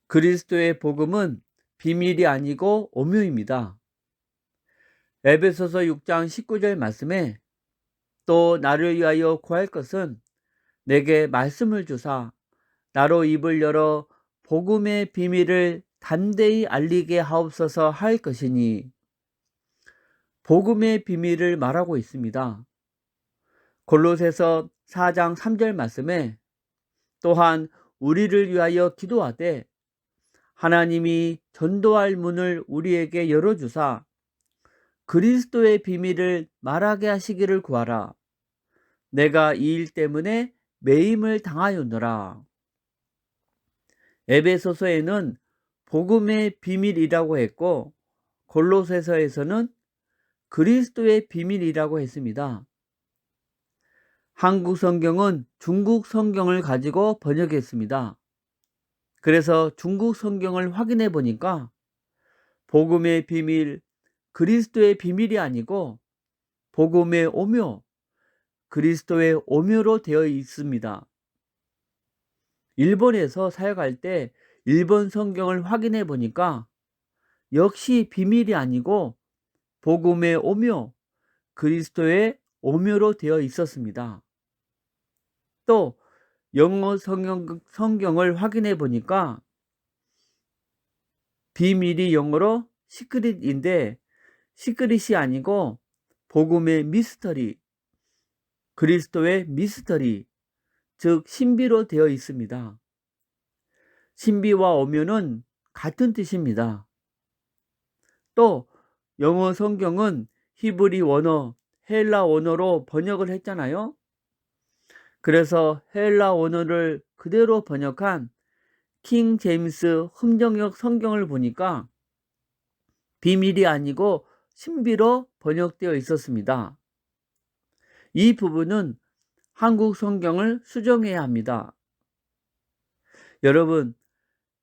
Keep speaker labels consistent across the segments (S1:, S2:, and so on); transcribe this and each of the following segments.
S1: 그리스도의 복음은 비밀이 아니고 오묘입니다. 에베소서 6장 19절 말씀에 또 나를 위하여 구할 것은 내게 말씀을 주사 나로 입을 열어 복음의 비밀을 담대히 알리게 하옵소서 할 것이니, 복음의 비밀을 말하고 있습니다. 골로새서 4장 3절 말씀에 또한 우리를 위하여 기도하되 하나님이 전도할 문을 우리에게 열어주사 그리스도의 비밀을 말하게 하시기를 구하라. 내가 이 일 때문에 매임을 당하였노라. 에베소서에는 복음의 비밀이라고 했고 골로새서에서는 그리스도의 비밀이라고 했습니다. 한국 성경은 중국 성경을 가지고 번역했습니다. 그래서 중국 성경을 확인해 보니까 복음의 비밀, 그리스도의 비밀이 아니고 복음의 오묘, 그리스도의 오묘로 되어 있습니다. 일본에서 사역할 때 일본 성경을 확인해 보니까 역시 비밀이 아니고 복음의 오묘, 그리스도의 오묘로 되어 있었습니다. 또 영어 성경을 확인해 보니까 비밀이 영어로 시크릿인데 시크릿이 아니고 복음의 미스터리, 그리스도의 미스터리, 즉 신비로 되어 있습니다. 신비와 오묘는 같은 뜻입니다. 또 영어 성경은 히브리 원어, 헬라 원어로 번역을 했잖아요. 그래서 헬라 원어를 그대로 번역한 킹 제임스 흠정역 성경을 보니까 비밀이 아니고 신비로 번역되어 있었습니다. 이 부분은 한국 성경을 수정해야 합니다. 여러분,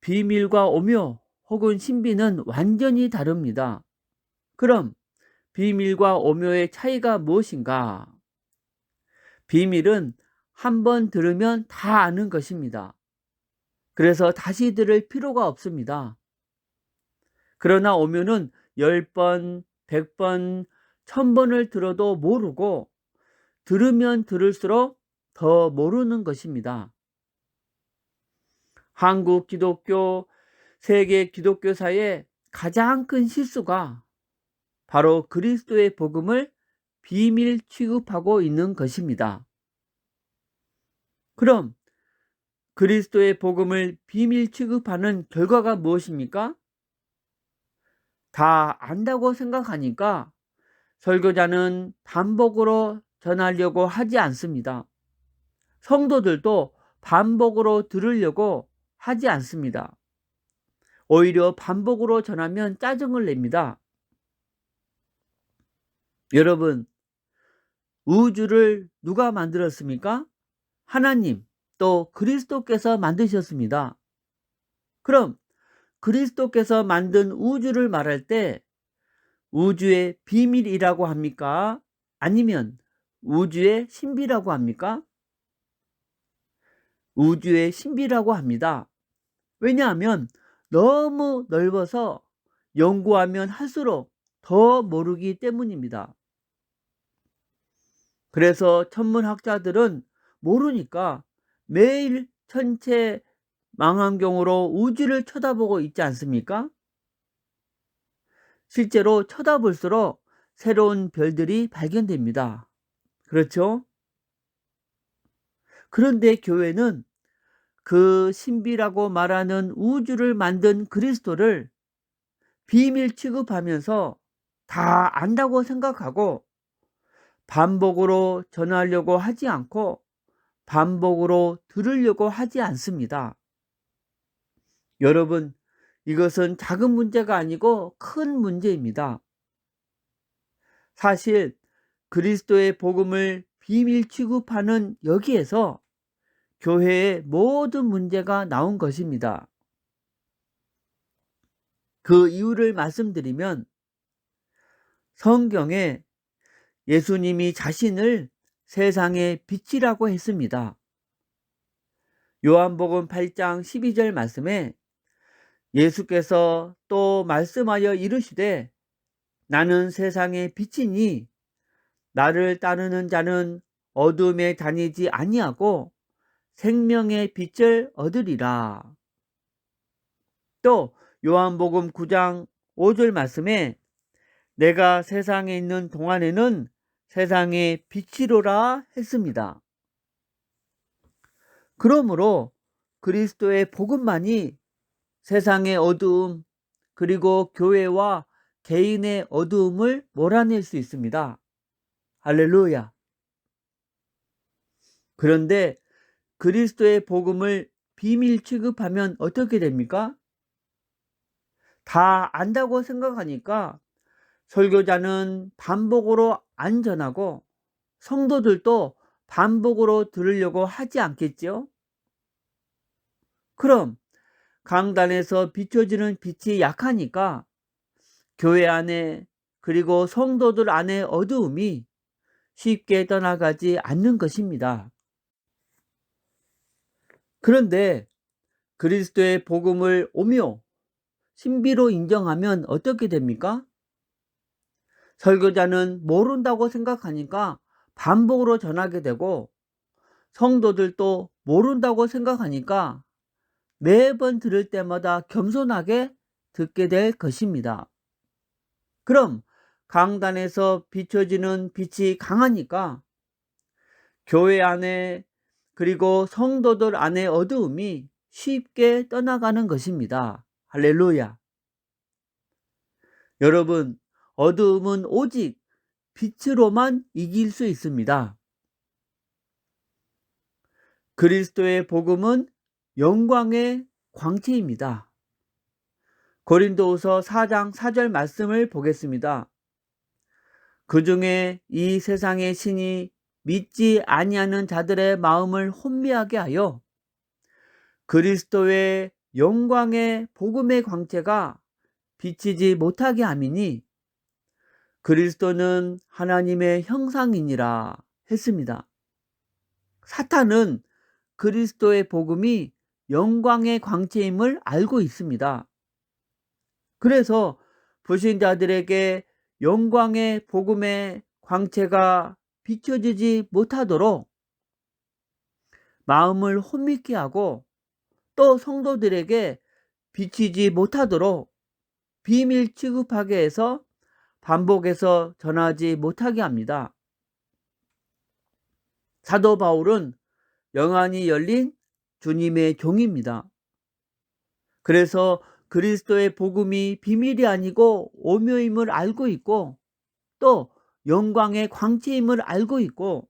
S1: 비밀과 오묘 혹은 신비는 완전히 다릅니다. 그럼 비밀과 오묘의 차이가 무엇인가? 비밀은 한번 들으면 다 아는 것입니다. 그래서 다시 들을 필요가 없습니다. 그러나 오묘는 10번, 100번, 1000번을 들어도 모르고 들으면 들을수록 더 모르는 것입니다. 한국 기독교, 세계 기독교사의 가장 큰 실수가 바로 그리스도의 복음을 비밀 취급하고 있는 것입니다. 그럼 그리스도의 복음을 비밀 취급하는 결과가 무엇입니까? 다 안다고 생각하니까 설교자는 반복으로 전하려고 하지 않습니다. 성도들도 반복으로 들으려고 하지 않습니다. 오히려 반복으로 전하면 짜증을 냅니다. 여러분, 우주를 누가 만들었습니까? 하나님, 또 그리스도께서 만드셨습니다. 그럼 그리스도께서 만든 우주를 말할 때 우주의 비밀이라고 합니까? 아니면 우주의 신비라고 합니까? 우주의 신비라고 합니다. 왜냐하면 너무 넓어서 연구하면 할수록 더 모르기 때문입니다. 그래서 천문학자들은 모르니까 매일 천체 망원경으로 우주를 쳐다보고 있지 않습니까? 실제로 쳐다볼수록 새로운 별들이 발견됩니다. 그렇죠? 그런데 교회는 그 신비라고 말하는 우주를 만든 그리스도를 비밀 취급하면서 다 안다고 생각하고 반복으로 전하려고 하지 않고 반복으로 들으려고 하지 않습니다. 여러분, 이것은 작은 문제가 아니고 큰 문제입니다. 사실 그리스도의 복음을 비밀 취급하는 여기에서 교회의 모든 문제가 나온 것입니다. 그 이유를 말씀드리면 성경에 예수님이 자신을 세상의 빛이라고 했습니다. 요한복음 8장 12절 말씀에 예수께서 또 말씀하여 이르시되 나는 세상의 빛이니 나를 따르는 자는 어둠에 다니지 아니하고 생명의 빛을 얻으리라. 또 요한복음 9장 5절 말씀에 내가 세상에 있는 동안에는 세상의 빛이로라 했습니다. 그러므로 그리스도의 복음만이 세상의 어두움 그리고 교회와 개인의 어두움을 몰아낼 수 있습니다. 할렐루야. 그런데 그리스도의 복음을 비밀 취급하면 어떻게 됩니까? 다 안다고 생각하니까 설교자는 반복으로 안 전하고 성도들도 반복으로 들으려고 하지 않겠죠? 그럼 강단에서 비춰지는 빛이 약하니까 교회 안에 그리고 성도들 안의 어두움이 쉽게 떠나가지 않는 것입니다. 그런데 그리스도의 복음을 오묘, 신비로 인정하면 어떻게 됩니까? 설교자는 모른다고 생각하니까 반복으로 전하게 되고 성도들도 모른다고 생각하니까 매번 들을 때마다 겸손하게 듣게 될 것입니다. 그럼 강단에서 비춰지는 빛이 강하니까 교회 안에 그리고 성도들 안의 어두움이 쉽게 떠나가는 것입니다. 할렐루야. 여러분, 어두움은 오직 빛으로만 이길 수 있습니다. 그리스도의 복음은 영광의 광채입니다. 고린도후서 4장 4절 말씀을 보겠습니다. 그 중에 이 세상의 신이 믿지 아니하는 자들의 마음을 혼미하게 하여 그리스도의 영광의 복음의 광채가 비치지 못하게 함이니 그리스도는 하나님의 형상이니라 했습니다. 사탄은 그리스도의 복음이 영광의 광채임을 알고 있습니다. 그래서 불신자들에게 영광의 복음의 광채가 비춰지지 못하도록 마음을 혼미케 하고 또 성도들에게 비치지 못하도록 비밀 취급하게 해서 반복해서 전하지 못하게 합니다. 사도 바울은 영안이 열린 주님의 종입니다. 그래서 그리스도의 복음이 비밀이 아니고 오묘임을 알고 있고 또 영광의 광채임을 알고 있고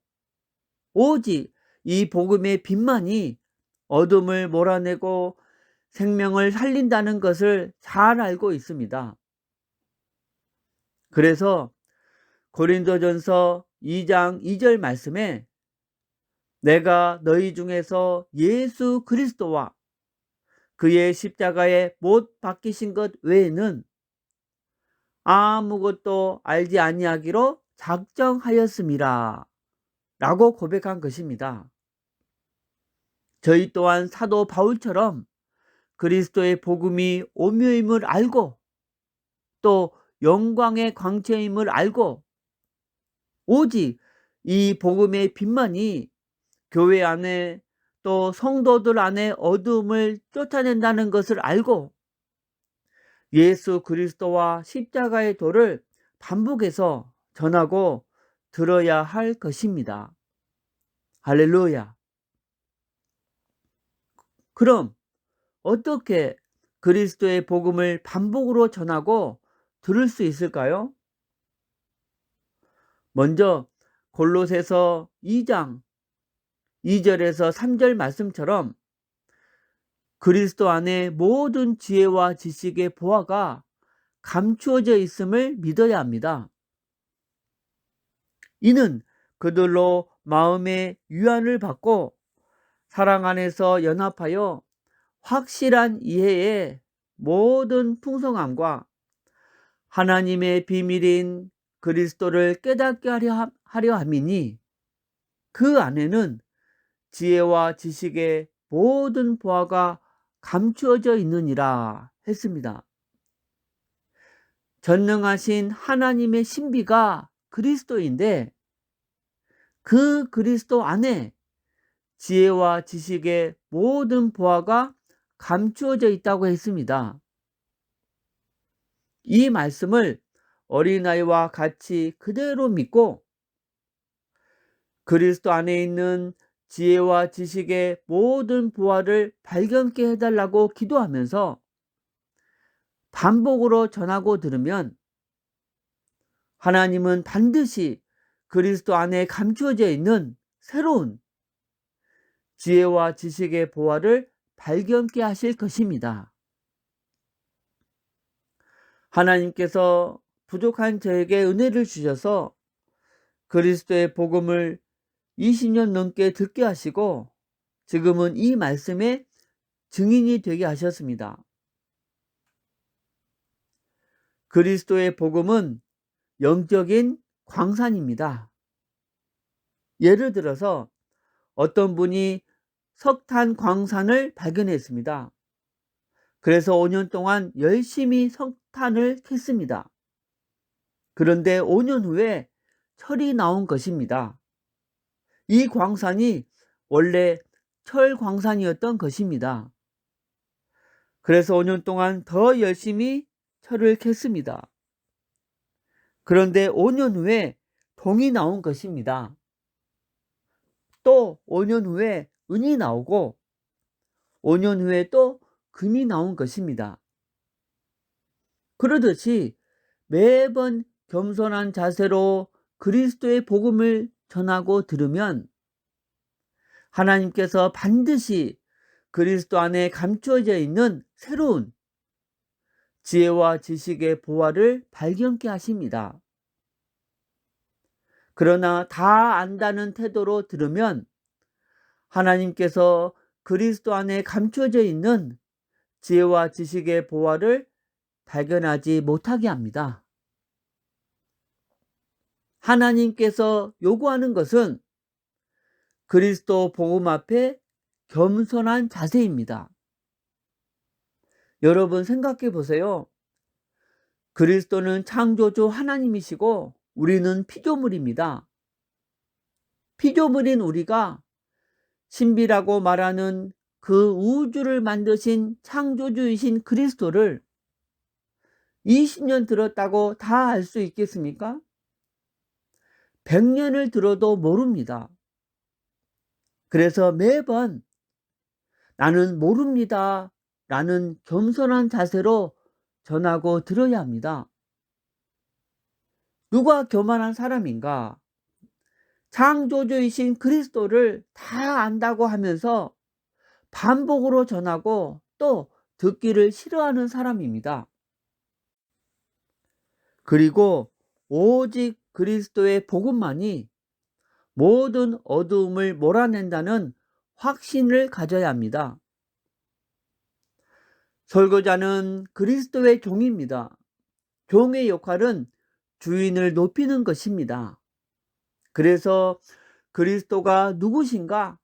S1: 오직 이 복음의 빛만이 어둠을 몰아내고 생명을 살린다는 것을 잘 알고 있습니다. 그래서 고린도전서 2장 2절 말씀에 내가 너희 중에서 예수 그리스도와 그의 십자가에 못 박히신 것 외에는 아무것도 알지 아니하기로 작정하였음이라 라고 고백한 것입니다. 저희 또한 사도 바울처럼 그리스도의 복음이 오묘임을 알고 또 영광의 광채임을 알고 오직 이 복음의 빛만이 교회 안에 또 성도들 안에 어두움을 쫓아낸다는 것을 알고 예수 그리스도와 십자가의 도를 반복해서 전하고 들어야 할 것입니다. 할렐루야. 그럼 어떻게 그리스도의 복음을 반복으로 전하고 들을 수 있을까요? 먼저 골로새서 2장 2절에서 3절 말씀처럼 그리스도 안에 모든 지혜와 지식의 보화가 감추어져 있음을 믿어야 합니다. 이는 그들로 마음의 유안을 받고 사랑 안에서 연합하여 확실한 이해의 모든 풍성함과 하나님의 비밀인 그리스도를 깨닫게 하려 함이니 그 안에는 지혜와 지식의 모든 보화가 감추어져 있느니라 했습니다. 전능하신 하나님의 신비가 그리스도인데 그 그리스도 안에 지혜와 지식의 모든 보화가 감추어져 있다고 했습니다. 이 말씀을 어린아이와 같이 그대로 믿고 그리스도 안에 있는 지혜와 지식의 모든 보화를 발견케 해달라고 기도하면서 반복으로 전하고 들으면 하나님은 반드시 그리스도 안에 감추어져 있는 새로운 지혜와 지식의 보화를 발견케 하실 것입니다. 하나님께서 부족한 저에게 은혜를 주셔서 그리스도의 복음을 20년 넘게 듣게 하시고 지금은 이 말씀의 증인이 되게 하셨습니다. 그리스도의 복음은 영적인 광산입니다. 예를 들어서 어떤 분이 석탄 광산을 발견했습니다. 그래서 5년 동안 열심히 석탄을 캤습니다. 그런데 5년 후에 철이 나온 것입니다. 이 광산이 원래 철 광산이었던 것입니다. 그래서 5년 동안 더 열심히 철을 캤습니다. 그런데 5년 후에 동이 나온 것입니다. 또 5년 후에 은이 나오고 5년 후에 또 금이 나온 것입니다. 그러듯이 매번 겸손한 자세로 그리스도의 복음을 전하고 들으면 하나님께서 반드시 그리스도 안에 감추어져 있는 새로운 지혜와 지식의 보화를 발견케 하십니다. 그러나 다 안다는 태도로 들으면 하나님께서 그리스도 안에 감추어져 있는 지혜와 지식의 보화를 발견하지 못하게 합니다. 하나님께서 요구하는 것은 그리스도 복음 앞에 겸손한 자세입니다. 여러분 생각해 보세요. 그리스도는 창조주 하나님이시고 우리는 피조물입니다. 피조물인 우리가 신비라고 말하는 그 우주를 만드신 창조주이신 그리스도를 20년 들었다고 다 알 수 있겠습니까? 100년을 들어도 모릅니다. 그래서 매번 나는 모릅니다 라는 겸손한 자세로 전하고 들어야 합니다. 누가 교만한 사람인가? 창조주이신 그리스도를 다 안다고 하면서 반복으로 전하고 또 듣기를 싫어하는 사람입니다. 그리고 오직 그리스도의 복음만이 모든 어두움을 몰아낸다는 확신을 가져야 합니다. 설교자는 그리스도의 종입니다. 종의 역할은 주인을 높이는 것입니다. 그래서 그리스도가 누구신가?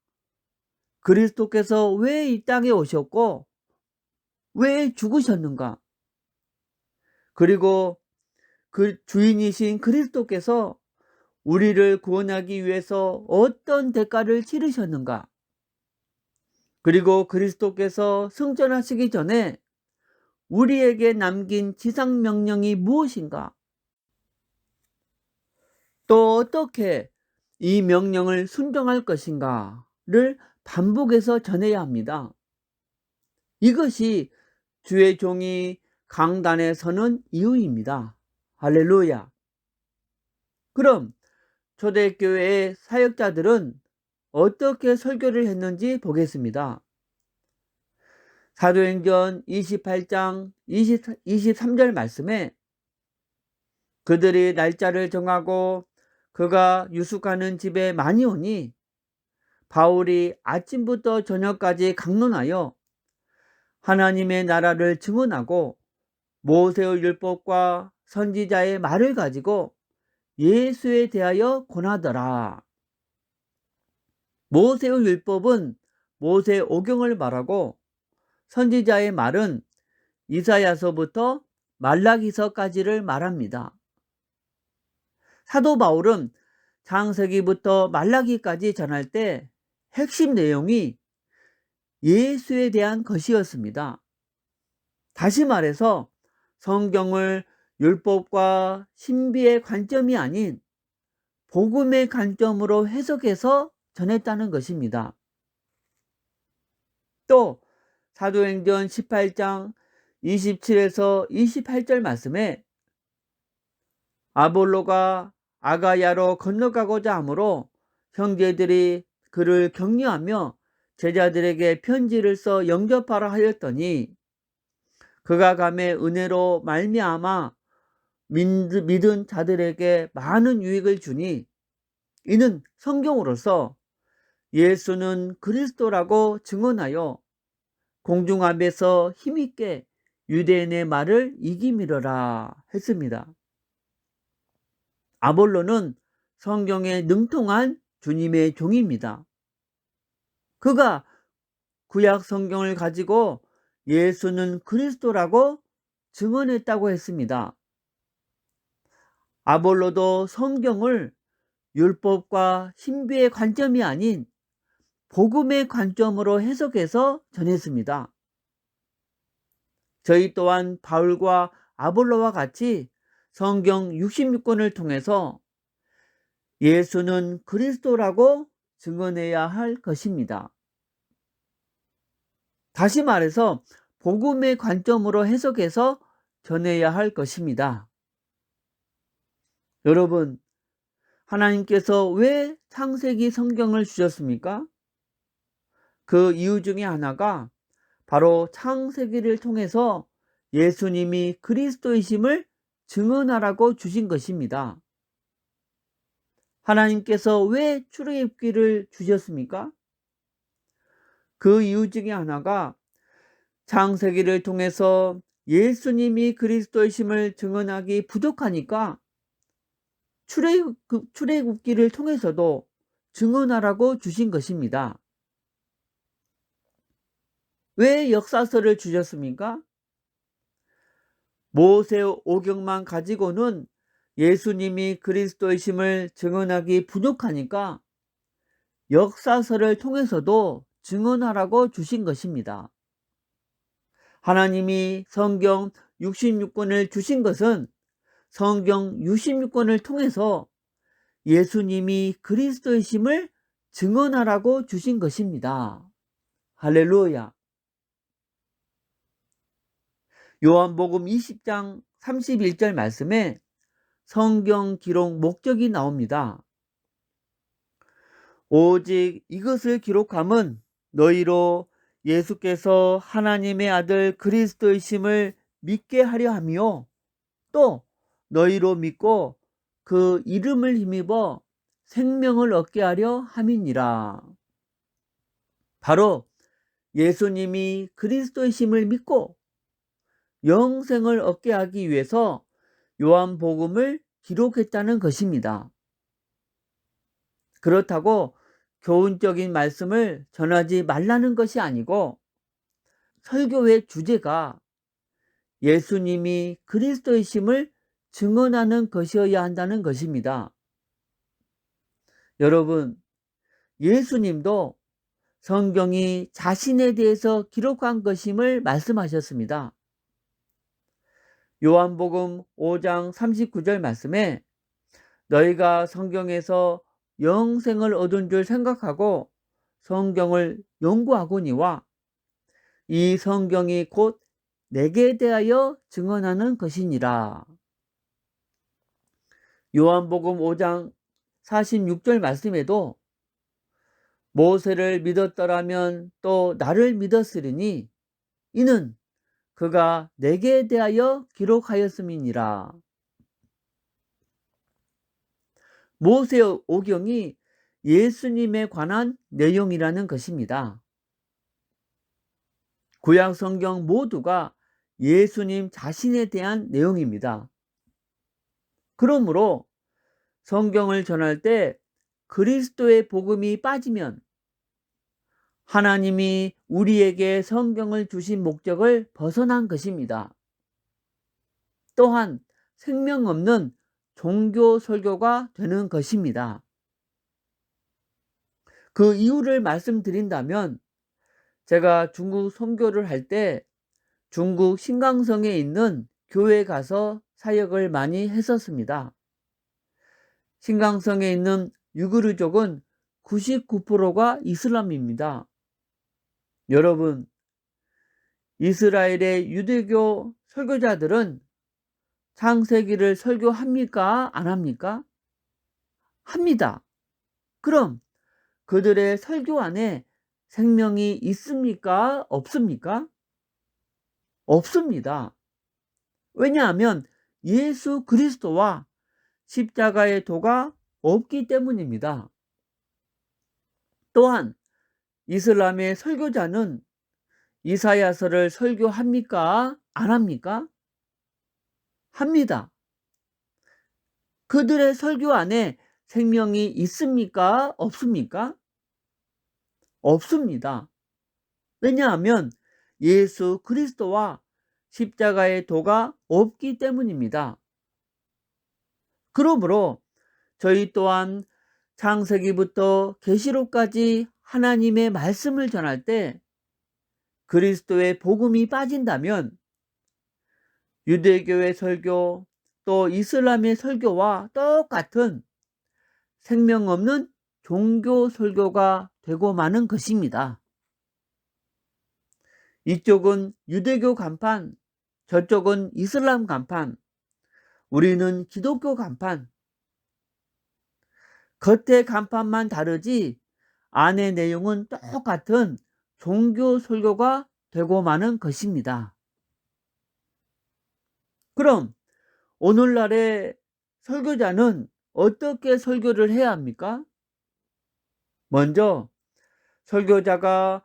S1: 그리스도께서 왜 이 땅에 오셨고 왜 죽으셨는가? 그리고 그 주인이신 그리스도께서 우리를 구원하기 위해서 어떤 대가를 치르셨는가? 그리고 그리스도께서 승천하시기 전에 우리에게 남긴 지상명령이 무엇인가? 또 어떻게 이 명령을 순종할 것인가를 반복해서 전해야 합니다. 이것이 주의 종이 강단에 서는 이유입니다. 할렐루야. 그럼 초대교회의 사역자들은 어떻게 설교를 했는지 보겠습니다. 사도행전 28장 23절 말씀에 그들이 날짜를 정하고 그가 유숙하는 집에 많이 오니 바울이 아침부터 저녁까지 강론하여 하나님의 나라를 증언하고 모세의 율법과 선지자의 말을 가지고 예수에 대하여 권하더라. 모세의 율법은 모세 오경을 말하고 선지자의 말은 이사야서부터 말라기서까지를 말합니다. 사도 바울은 창세기부터 말라기까지 전할 때 핵심 내용이 예수에 대한 것이었습니다. 다시 말해서 성경을 율법과 신비의 관점이 아닌 복음의 관점으로 해석해서 전했다는 것입니다. 또 사도행전 18장 27에서 28절 말씀에 아볼로가 아가야로 건너가고자 하므로 형제들이 그를 격려하며 제자들에게 편지를 써 영접하라 하였더니 그가 감에 은혜로 말미암아 믿은 자들에게 많은 유익을 주니 이는 성경으로서 예수는 그리스도라고 증언하여 공중 앞에서 힘있게 유대인의 말을 이기미러라 했습니다. 아볼로는 성경에 능통한 주님의 종입니다. 그가 구약 성경을 가지고 예수는 그리스도라고 증언했다고 했습니다. 아볼로도 성경을 율법과 신비의 관점이 아닌 복음의 관점으로 해석해서 전했습니다. 저희 또한 바울과 아볼로와 같이 성경 66권을 통해서 예수는 그리스도라고 증언해야 할 것입니다. 다시 말해서 복음의 관점으로 해석해서 전해야 할 것입니다. 여러분, 하나님께서 왜 창세기 성경을 주셨습니까? 그 이유 중에 하나가 바로 창세기를 통해서 예수님이 그리스도이심을 증언하라고 주신 것입니다. 하나님께서 왜 출애굽기를 주셨습니까? 그 이유 중에 하나가 창세기를 통해서 예수님이 그리스도이심을 증언하기 부족하니까 출애굽기를 통해서도 증언하라고 주신 것입니다. 왜 역사서를 주셨습니까? 모세 오경만 가지고는 예수님이 그리스도이심을 증언하기 부족하니까 역사서를 통해서도 증언하라고 주신 것입니다. 하나님이 성경 66권을 주신 것은 성경 66권을 통해서 예수님이 그리스도이심을 증언하라고 주신 것입니다. 할렐루야. 요한복음 20장 31절 말씀에 성경 기록 목적이 나옵니다. 오직 이것을 기록함은 너희로 예수께서 하나님의 아들 그리스도이심을 믿게 하려 함이요 또 너희로 믿고 그 이름을 힘입어 생명을 얻게 하려 함이니라. 바로 예수님이 그리스도이심을 믿고 영생을 얻게 하기 위해서 요한복음을 기록했다는 것입니다. 그렇다고 교훈적인 말씀을 전하지 말라는 것이 아니고 설교의 주제가 예수님이 그리스도이심을 증언하는 것이어야 한다는 것입니다. 여러분, 예수님도 성경이 자신에 대해서 기록한 것임을 말씀하셨습니다. 요한복음 5장 39절 말씀에 너희가 성경에서 영생을 얻은 줄 생각하고 성경을 연구하거니와 이 성경이 곧 내게 대하여 증언하는 것이니라. 요한복음 5장 46절 말씀에도 모세를 믿었더라면 또 나를 믿었으리니 이는 그가 내게 대하여 기록하였음이니라. 모세 오경이 예수님에 관한 내용이라는 것입니다. 구약 성경 모두가 예수님 자신에 대한 내용입니다. 그러므로 성경을 전할 때 그리스도의 복음이 빠지면 하나님이 우리에게 성경을 주신 목적을 벗어난 것입니다. 또한 생명 없는 종교 설교가 되는 것입니다. 그 이유를 말씀드린다면, 제가 중국 선교를 할 때 중국 신강성에 있는 교회에 가서 사역을 많이 했었습니다. 신강성에 있는 유구르족은 99%가 이슬람입니다. 여러분, 이스라엘의 유대교 설교자들은 창세기를 설교합니까? 안 합니까? 합니다. 그럼 그들의 설교 안에 생명이 있습니까? 없습니까? 없습니다. 왜냐하면 예수 그리스도와 십자가의 도가 없기 때문입니다. 또한 이슬람의 설교자는 이사야서를 설교합니까? 안 합니까? 합니다. 그들의 설교 안에 생명이 있습니까? 없습니까? 없습니다. 왜냐하면 예수 그리스도와 십자가의 도가 없기 때문입니다. 그러므로 저희 또한 창세기부터 계시록까지 하나님의 말씀을 전할 때 그리스도의 복음이 빠진다면 유대교의 설교 또 이슬람의 설교와 똑같은 생명 없는 종교 설교가 되고 마는 것입니다. 이쪽은 유대교 간판, 저쪽은 이슬람 간판, 우리는 기독교 간판. 겉의 간판만 다르지 안의 내용은 똑같은 종교 설교가 되고 마는 것입니다. 그럼 오늘날의 설교자는 어떻게 설교를 해야 합니까? 먼저 설교자가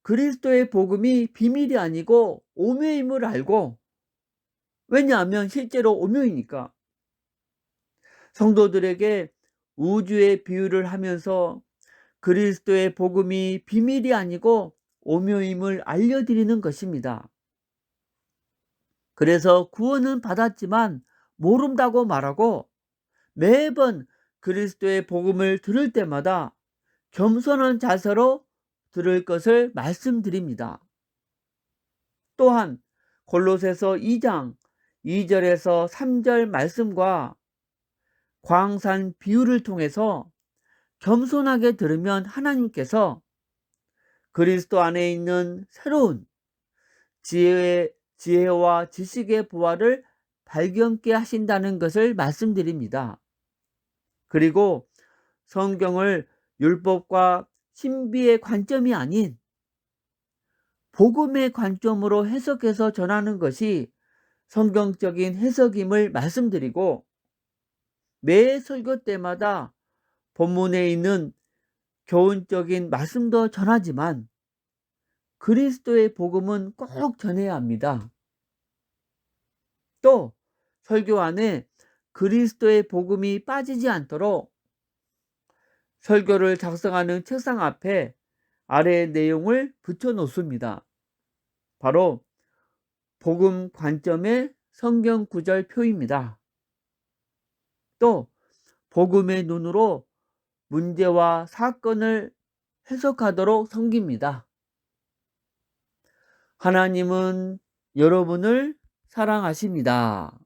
S1: 그리스도의 복음이 비밀이 아니고 오묘임을 알고, 왜냐하면 실제로 오묘이니까, 성도들에게 우주의 비유를 하면서 그리스도의 복음이 비밀이 아니고 오묘임을 알려드리는 것입니다. 그래서 구원은 받았지만 모른다고 말하고 매번 그리스도의 복음을 들을 때마다 겸손한 자세로 들을 것을 말씀드립니다. 또한 골로새서 2장 2절에서 3절 말씀과 광산 비유를 통해서 겸손하게 들으면 하나님께서 그리스도 안에 있는 새로운 지혜와 지식의 부활을 발견케 하신다는 것을 말씀드립니다. 그리고 성경을 율법과 신비의 관점이 아닌 복음의 관점으로 해석해서 전하는 것이 성경적인 해석임을 말씀드리고, 매 설교 때마다 본문에 있는 교훈적인 말씀도 전하지만 그리스도의 복음은 꼭 전해야 합니다. 또 설교 안에 그리스도의 복음이 빠지지 않도록 설교를 작성하는 책상 앞에 아래의 내용을 붙여 놓습니다. 바로 복음 관점의 성경 구절 표입니다. 또 복음의 눈으로 문제와 사건을 해석하도록 섬깁니다. 하나님은 여러분을 사랑하십니다.